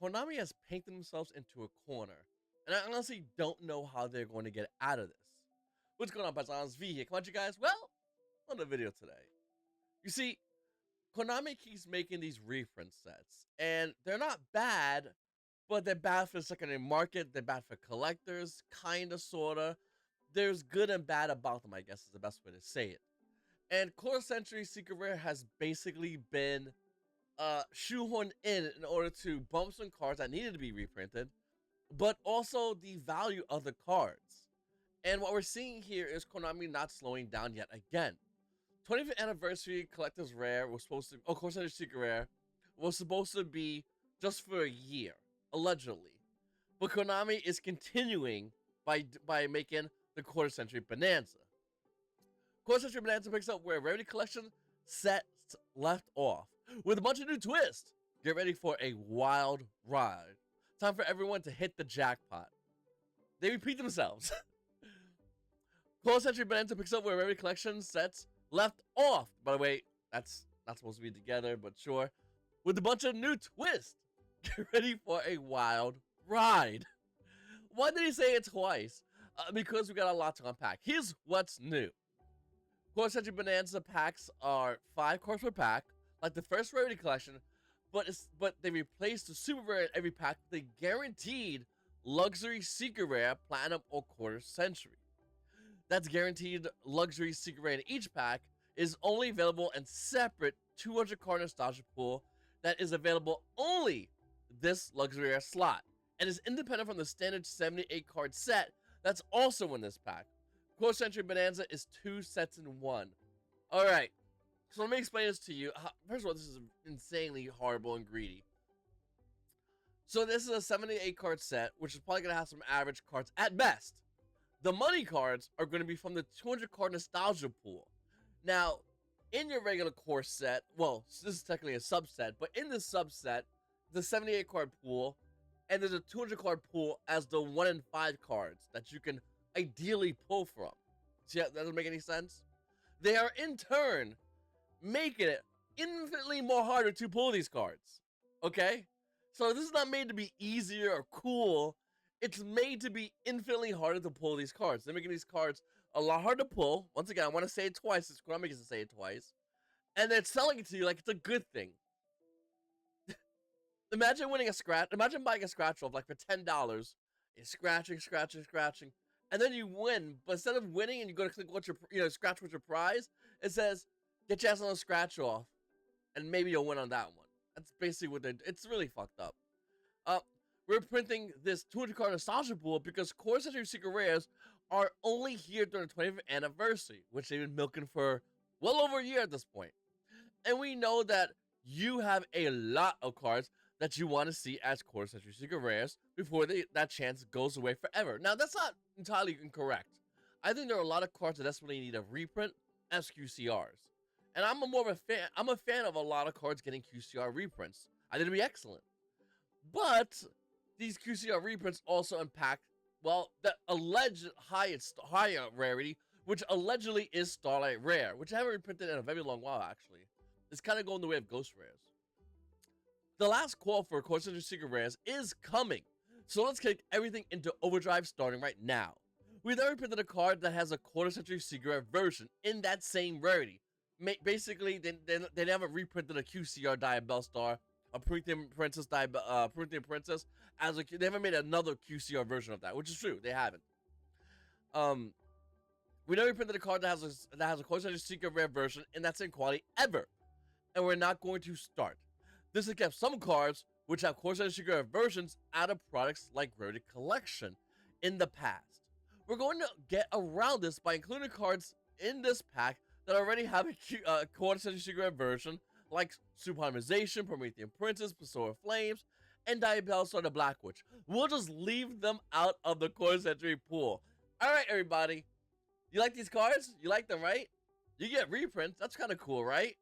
Konami has painted themselves into a corner, and I honestly don't know how they're going to get out of this. What's going on, Paisanos? V here. Come on, you guys. Well, on the video today. You see, Konami keeps making these reprint sets, and they're not bad, but they're bad for the secondary market. They're bad for collectors, kinda, sorta. There's good and bad about them, I guess is the best way to say it. And Core Century Secret Rare has basically been shoehorned in order to bump some cards that needed to be reprinted, but also the value of the cards. And what we're seeing here is Konami not slowing down yet again. 25th Anniversary Collector's Rare was supposed to, Core Century Secret Rare was supposed to be just for a year, allegedly. But Konami is continuing by making the Quarter Century Bonanza. Quarter Century Bonanza picks up where Rarity Collection sets left off, with a bunch of new twists. Get ready for a wild ride. Time for everyone to hit the jackpot. They repeat themselves. Quarter Century Bonanza picks up where Rarity Collection sets left off. By the way, that's not supposed to be together, but sure. With a bunch of new twists. Get ready for a wild ride. Why did he say it twice? Because we got a lot to unpack. Here's what's new. Quarter Century Bonanza packs are 5 cards per pack, like the first Rarity Collection, but they replaced the Super Rare in every pack with a guaranteed Luxury Secret Rare, Platinum, or Quarter Century. That's guaranteed Luxury Secret Rare in each pack is only available in separate 200 card Nostalgia Pool that is available only this Luxury Rare slot, and is independent from the standard 78 card set that's also in this pack. Quarter Century Bonanza is 2 sets in 1. Alright, so let me explain this to you. First of all, this is insanely horrible and greedy. So this is a 78 card set, which is probably going to have some average cards at best. The money cards are going to be from the 200 card Nostalgia Pool. Now, in your regular core set, well, this is technically a subset, but in this subset, the 78 card pool, and there's a 200 card pool as the 1 in 5 cards that you can ideally pull from. See, that doesn't make any sense? They are in turn making it infinitely more harder to pull these cards. Okay? So this is not made to be easier or cool. It's made to be infinitely harder to pull these cards. They're making these cards a lot harder to pull. Once again, I want to say it twice. It's Konami gets to say it twice. And they're selling it to you like it's a good thing. Imagine winning a scratch. Imagine buying a scratch off like for $10. You're scratching, and then you win. But instead of winning and you go to click what's your, scratch what's your prize, it says get your ass on a scratch off, and maybe you'll win on that one. That's basically what they're. It's really fucked up. We're printing this 200 card Nostalgia Pool because Core Century Secret Rares are only here during the 25th anniversary, which they've been milking for well over a year at this point. And we know that you have a lot of cards that you want to see as Core Century Secret Rares before that chance goes away forever. Now, that's not entirely incorrect. I think there are a lot of cards that desperately need a reprint as QCRs. And I'm a fan of a lot of cards getting QCR reprints. I think it'd be excellent. But these QCR reprints also impact, well, the alleged higher rarity, which allegedly is Starlight Rare, which I haven't reprinted in a very long while, actually. It's kind of going the way of Ghost Rares. The last call for Core Century Secret Rares is coming, so let's kick everything into overdrive starting right now. We've already printed a card that has a Quarter Century Secret Rare version in that same rarity. Basically, they never reprinted a QCR Diabell Star, a Promethean Princess, as a. They haven't made another QCR version of that, which is true. They haven't. We never printed a card that has a Core Century Secret Rare version in that same quality ever, and we're not going to start. This has kept some cards which have Core Century Secret Rare versions out of products like Rarity Collection in the past. We're going to get around this by including cards in this pack that already have a Core Century Secret Rare version, like Superharmonization, Promethean Princess, Pasora Flames, and Diabell Star the Black Witch. We'll just leave them out of the Core Century pool. Alright, everybody. You like these cards? You like them, right? You get reprints. That's kind of cool, right?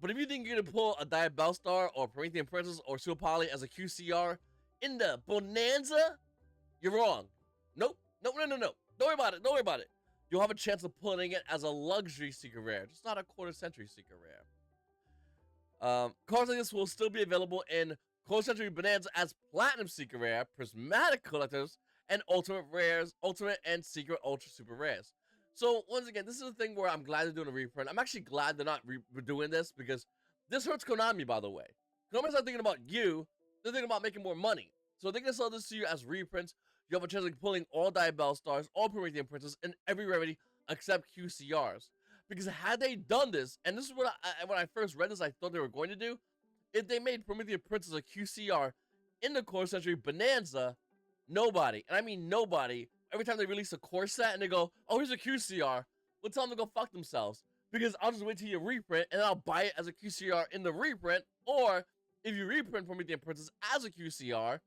But if you think you're going to pull a Diabell Star or Promethean Princess or Super Poly as a QCR in the Bonanza, you're wrong. Nope. No. Don't worry about it. Don't worry about it. You'll have a chance of pulling it as a Luxury Secret Rare, just not a Quarter Century Secret Rare. Cards like this will still be available in Core Century Bonanza as Platinum Secret Rare, Prismatic Collectors, and Ultimate Rares, Ultimate and Secret Ultra Super Rares. So once again, this is the thing where I'm glad they're doing a reprint. I'm actually glad they're not doing this because this hurts Konami, by the way. Konami's not thinking about you, they're thinking about making more money. So they're gonna sell this to you as reprints. You have a chance of pulling all Diabell Stars, all Promethean Princess, and every rarity except QCRs. Because had they done this, and this is what when I first read this, I thought they were going to do. If they made Promethean Princess a QCR in the Core Century Bonanza, nobody, and I mean nobody, every time they release a core set and they go, oh, here's a QCR, we'll tell them to go fuck themselves. Because I'll just wait till you reprint and I'll buy it as a QCR in the reprint. Or if you reprint Promethean Princess as a QCR,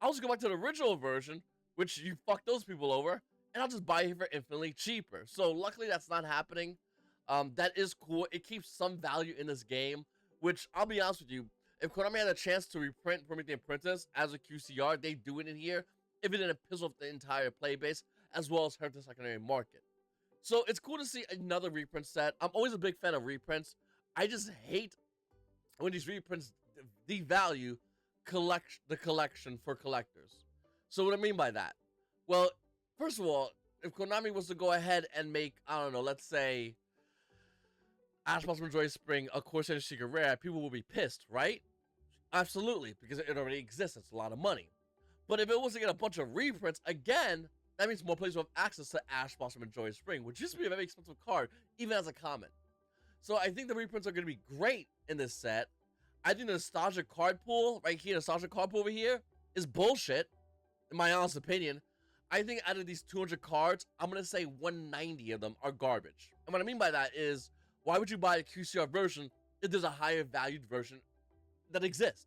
I'll just go back to the original version, which you fuck those people over, and I'll just buy it for infinitely cheaper. So luckily that's not happening. That is cool. It keeps some value in this game, which I'll be honest with you, if Konami had a chance to reprint Promethean Princess as a QCR, they do it in here, if it didn't piss off the entire play base, as well as hurt the secondary market. So it's cool to see another reprint set. I'm always a big fan of reprints. I just hate when these reprints devalue the collection for collectors. So what do I mean by that? Well, first of all, if Konami was to go ahead and make, I don't know, let's say Ash Blossom Joy Spring a Core Century Secret Rare, people will be pissed, right? Absolutely, because it already exists. It's a lot of money. But if it was to get a bunch of reprints, again, that means more players will have access to Ash Blossom and Joy Spring, which used to be a very expensive card, even as a common. So I think the reprints are going to be great in this set. I think the nostalgia card pool, right here, the nostalgia card pool over here, is bullshit, in my honest opinion. I think out of these 200 cards, I'm going to say 190 of them are garbage. And what I mean by that is, why would you buy a QCR version if there's a higher valued version that exists?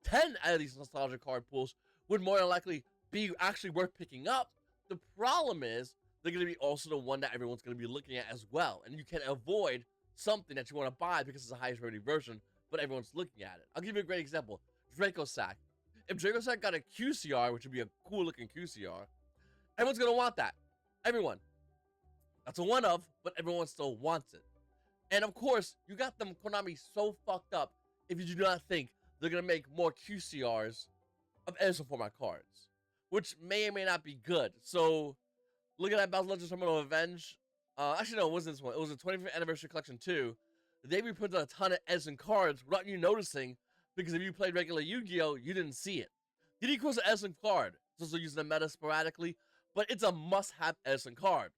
10 out of these nostalgia card pools would more than likely be actually worth picking up. The problem is, they're going to be also the one that everyone's going to be looking at as well. And you can avoid something that you want to buy because it's the highest rated version, but everyone's looking at it. I'll give you a great example. Draco Sack. If Draco Sack got a QCR, which would be a cool looking QCR, everyone's going to want that. Everyone. That's a one of, but everyone still wants it. And of course, you got them Konami so fucked up if you do not think they're going to make more QCRs of Edison format cards, which may or may not be good. So, look at that Battle Legends Terminal Revenge. Actually, no, it wasn't this one. It was the 25th Anniversary Collection 2. They reprinted a ton of Edison cards without you noticing, because if you played regular Yu-Gi-Oh!, you didn't see it. DD equals an Edison card. It's also using the meta sporadically, but it's a must-have Edison card.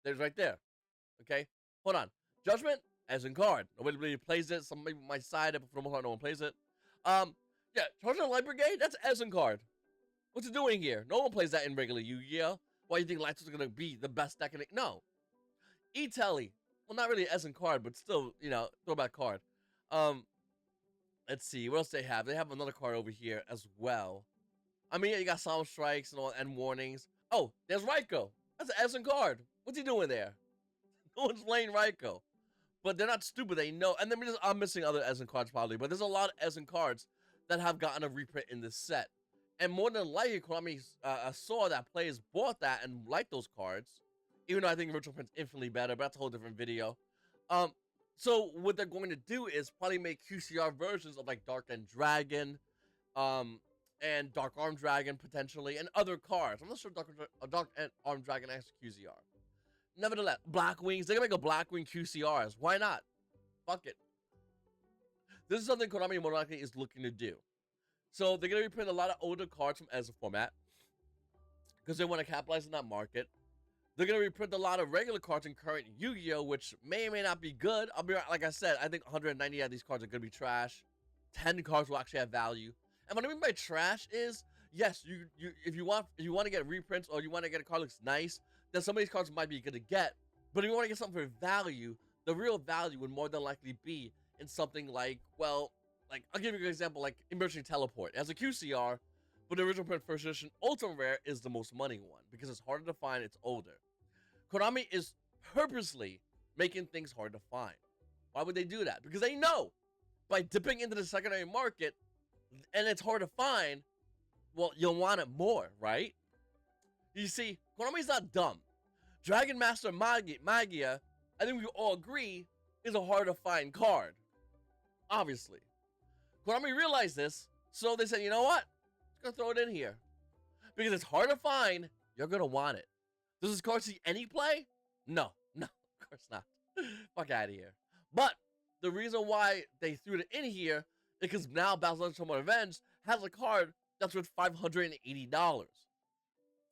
There's right there. Okay? Hold on. Judgment, Edison card. Nobody really plays it. Somebody might side it, but for the most part, no one plays it. Yeah, Charging the Light Brigade, that's an Edison card. What's it doing here? No one plays that in regular Yu-Gi-Oh! Why do you think Lights is going to be the best deck in it? No. E-Telly. Well, not really an Edison card, but still, you know, throwback card. Let's see. What else they have? They have another card over here as well. I mean, yeah, you got Solemn Strikes and all, and Warnings. Oh, there's Raiko. That's an Edison card. What's he doing there? No one's playing Raiko. But they're not stupid. They know. And then I'm missing other Edison cards probably. But there's a lot of Edison cards that have gotten a reprint in this set. And more than likely, Konami saw that players bought that and liked those cards. Even though I think Virtual Print's infinitely better, but that's a whole different video. So what they're going to do is probably make QCR versions of like Dark End Dragon, and Dark Arm Dragon potentially, and other cards. I'm not sure Dark Arm Dragon has QCR. Nevertheless, Black Wings. They're gonna make a Black Wing QCRs. Why not? Fuck it. This is something Konami more likely is looking to do. So they're gonna reprint a lot of older cards from ESO format because they want to capitalize on that market. They're gonna reprint a lot of regular cards in current Yu-Gi-Oh!, which may or may not be good. I'll be like I said, I think 190 of these cards are gonna be trash. 10 cards will actually have value. And what I mean by trash is, yes, if you want to get reprints or you want to get a card that looks nice, then some of these cards might be good to get. But if you want to get something for value, the real value would more than likely be in something like, well, like I'll give you an example, like Emerging Teleport. It has a QCR, but the original print first edition Ultra Rare is the most money one because it's harder to find, it's older. Konami is purposely making things hard to find. Why would they do that? Because they know by dipping into the secondary market and it's hard to find, well, you'll want it more, right? You see, Konami's not dumb. Dragon Master Magia, I think we all agree, is a hard to find card. Obviously. Konami realized this, So they said, you know what? Let's go throw it in here. Because it's hard to find, you're going to want it. Does this card see any play? No, of course not. Fuck out of here. But the reason why they threw it in here is because now Battle's Legends Tournament Revenge has a card that's worth $580.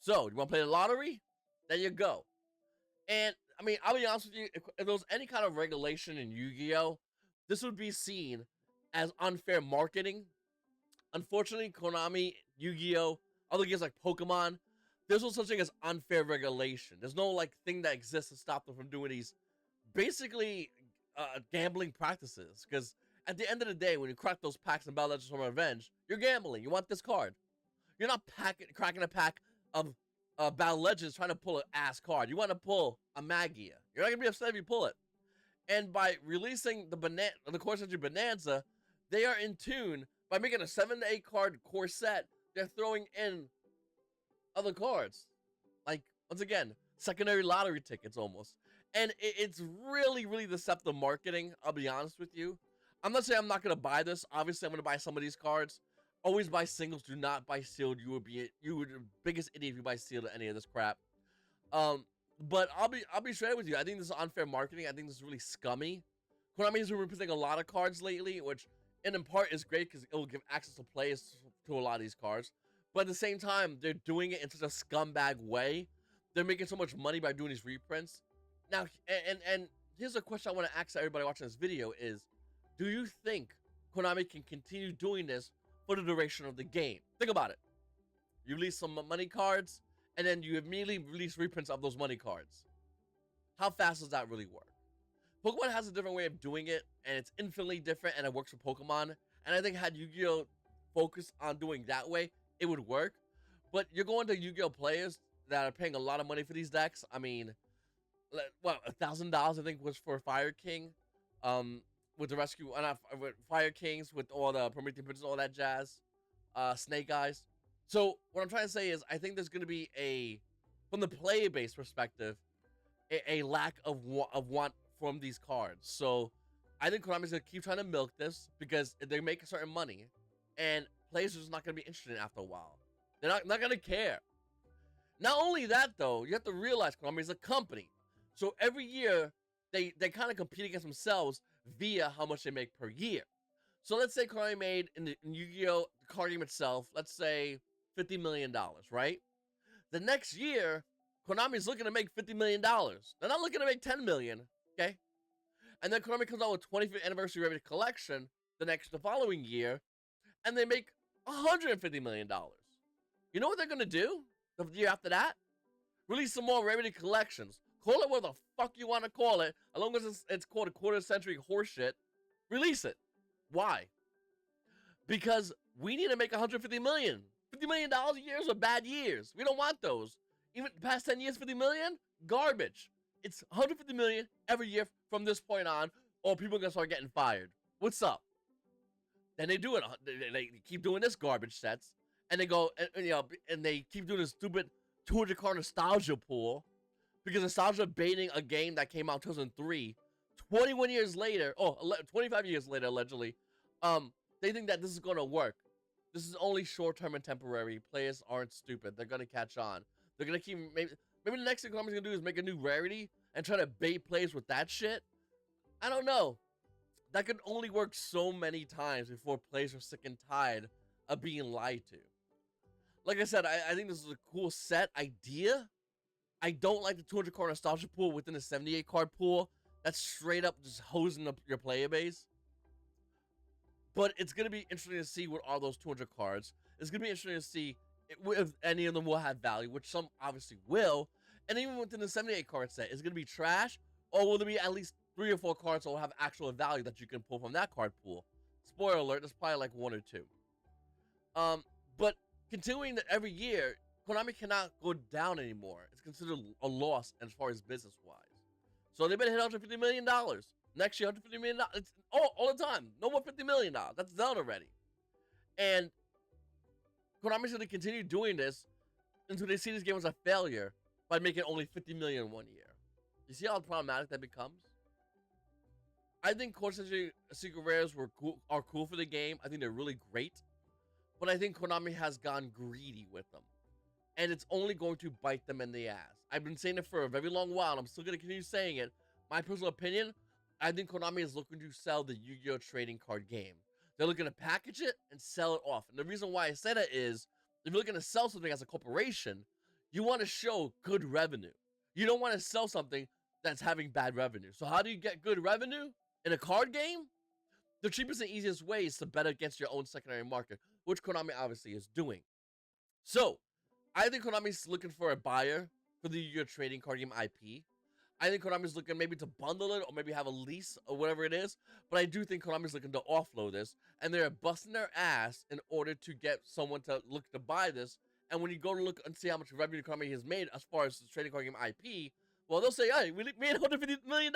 So, you want to play the lottery? There you go. And, I mean, I'll be honest with you, if there was any kind of regulation in Yu-Gi-Oh!, this would be seen as unfair marketing. Unfortunately, Konami, Yu-Gi-Oh!, other games like Pokemon, there's no such thing as unfair regulation. There's no, like, thing that exists to stop them from doing these, basically, gambling practices. Because at the end of the day, when you crack those packs in Battle Legends Tournament Revenge, you're gambling. You want this card. You're not cracking a pack of Battle Legends trying to pull an ass card. You want to pull a Magia. You're not going to be upset if you pull it. And by releasing the Core Century Bonanza, they are in tune. By making a 7 to 8 card core set, they're throwing in other cards. Like, once again, secondary lottery tickets almost. And it's really, really deceptive marketing, I'll be honest with you. I'm not saying I'm not going to buy this. Obviously, I'm going to buy some of these cards. Always buy singles. Do not buy sealed. You would be the biggest idiot if you buy sealed or any of this crap. But I'll be straight with you. I think this is unfair marketing. I think this is really scummy. Konami has been representing a lot of cards lately, which in part is great because it will give access to players to a lot of these cards. But at the same time, they're doing it in such a scumbag way. They're making so much money by doing these reprints. Now, and here's a question I want to ask everybody watching this video is, do you think Konami can continue doing this for the duration of the game? Think about it. You release some money cards, and then you immediately release reprints of those money cards. How fast does that really work? Pokemon has a different way of doing it, and it's infinitely different, and it works for Pokemon. And I think had Yu-Gi-Oh! Focus on doing that way, it would work. But you're going to Yu-Gi-Oh! Players that are paying a lot of money for these decks. I mean, what, $1,000 I think was for Fire King, with the rescue, with Fire Kings, with all the Promethean Princes, all that jazz, Snake Eyes. So what I'm trying to say is, I think there's going to be from the player base perspective, a lack of want from these cards. So I think Konami's going to keep trying to milk this because they make a certain money, and players are just not going to be interested in it after a while. They're not going to care. Not only that, though, you have to realize Konami is a company. So every year, they kind of compete against themselves via how much they make per year. So let's say Konami made in Yu-Gi-Oh! Card game itself, let's say $50 million, right? The next year, Konami's looking to make $50 million. They're not looking to make $10 million, okay? And then Konami comes out with 25th Anniversary Revenue Collection the following year, and they make $150 million. You know what they're going to do the year after that? Release some more Remedy collections. Call it what the fuck you want to call it. As long as it's called a quarter-century horseshit, release it. Why? Because we need to make $150 million. $50 million a year are bad years. We don't want those. Even the past 10 years, $50 million? Garbage. It's $150 million every year from this point on, or people are going to start getting fired. What's up? Then they do it. They keep doing this garbage sets, and they go, and they keep doing this stupid 200 card nostalgia pool, because nostalgia baiting a game that came out in 2003, 21 years later, 25 years later, allegedly, they think that this is going to work. This is only short-term and temporary. Players aren't stupid. They're going to catch on. They're going to keep, maybe the next thing Konami's going to do is make a new rarity and try to bait players with that shit. I don't know. That could only work so many times before players are sick and tired of being lied to. Like I said, I think this is a cool set idea. I don't like the 200 card nostalgia pool within the 78 card pool. That's straight up just hosing up your player base. But it's going to be interesting to see what are those 200 cards. It's going to be interesting to see if any of them will have value, which some obviously will. And even within the 78 card set, is it going to be trash? Or will there be at least 3 or 4 cards that will have actual value that you can pull from that card pool? Spoiler alert, there's probably like 1 or 2. But continuing that every year, Konami cannot go down anymore. It's considered a loss as far as business-wise. So they better hit $150 million. Next year, $150 million. It's all the time. No more $50 million. That's done already. And Konami's going to continue doing this until they see this game as a failure by making only $50 million one year. You see how problematic that becomes? I think Core Century Secret Rares are cool for the game. I think they're really great. but I think Konami has gone greedy with them, and it's only going to bite them in the ass. I've been saying it for a very long while, and I'm still going to continue saying it. My personal opinion, I think Konami is looking to sell the Yu-Gi-Oh! Trading card game. They're looking to package it and sell it off. And the reason why I say that is, if you're looking to sell something as a corporation, you want to show good revenue. You don't want to sell something that's having bad revenue. So how do you get good revenue in a card game? The cheapest and easiest way is to bet against your own secondary market, which Konami obviously is doing. So, I think Konami's looking for a buyer for the Yu-Gi-Oh! Trading card game IP. I think Konami's looking maybe to bundle it or maybe have a lease or whatever it is. But I do think Konami's looking to offload this, and they're busting their ass in order to get someone to look to buy this. And when you go to look and see how much revenue Konami has made as far as the trading card game IP, well, they'll say, hey, we made $150 million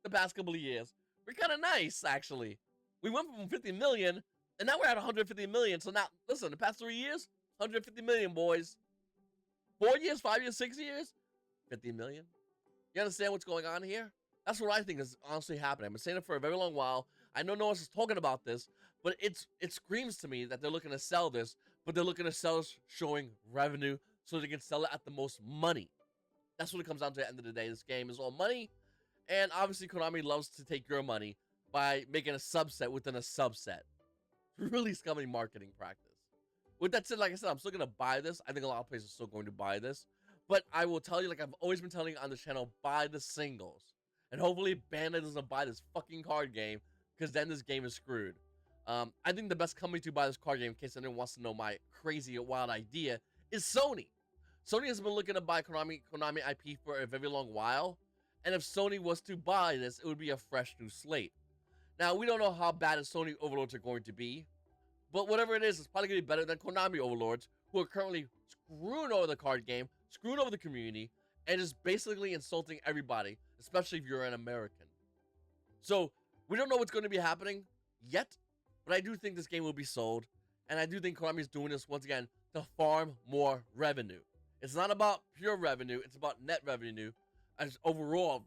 the past couple of years. We're kind of nice, actually. We went from 50 million, and now we're at 150 million. So now, listen, the past 3 years, 150 million, boys. 4 years, 5 years, 6 years, 50 million. You understand what's going on here? That's what I think is honestly happening. I've been saying it for a very long while. I know no one's talking about this, but it screams to me that they're looking to sell this, but they're looking to sell it showing revenue so they can sell it at the most money. That's what it comes down to at the end of the day. This game is all money, and obviously Konami loves to take your money by making a subset within a subset. Really scummy marketing practice. With that said, like I said, I'm still going to buy this. I think a lot of places are still going to buy this. But I will tell you, like I've always been telling you on the channel, buy the singles. And hopefully Bandai doesn't buy this fucking card game, because then this game is screwed. I think the best company to buy this card game, in case anyone wants to know my crazy, wild idea, is Sony. Sony has been looking to buy Konami IP for a very long while. And if Sony was to buy this, it would be a fresh new slate. Now, we don't know how bad the Sony overlords are going to be. But whatever it is, it's probably going to be better than Konami overlords, who are currently screwing over the card game, screwing over the community, and just basically insulting everybody, especially if you're an American. So, we don't know what's going to be happening yet, but I do think this game will be sold, and I do think Konami is doing this, once again, to farm more revenue. It's not about pure revenue, it's about net revenue, as overall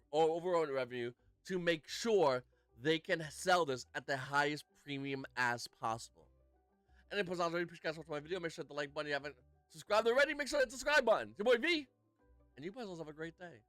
revenue, to make sure they can sell this at the highest premium as possible. And then, I really appreciate you guys watching my video. Make sure to hit the like button if you haven't subscribed already. Make sure to hit the subscribe button. It's your boy V, and you guys all have a great day.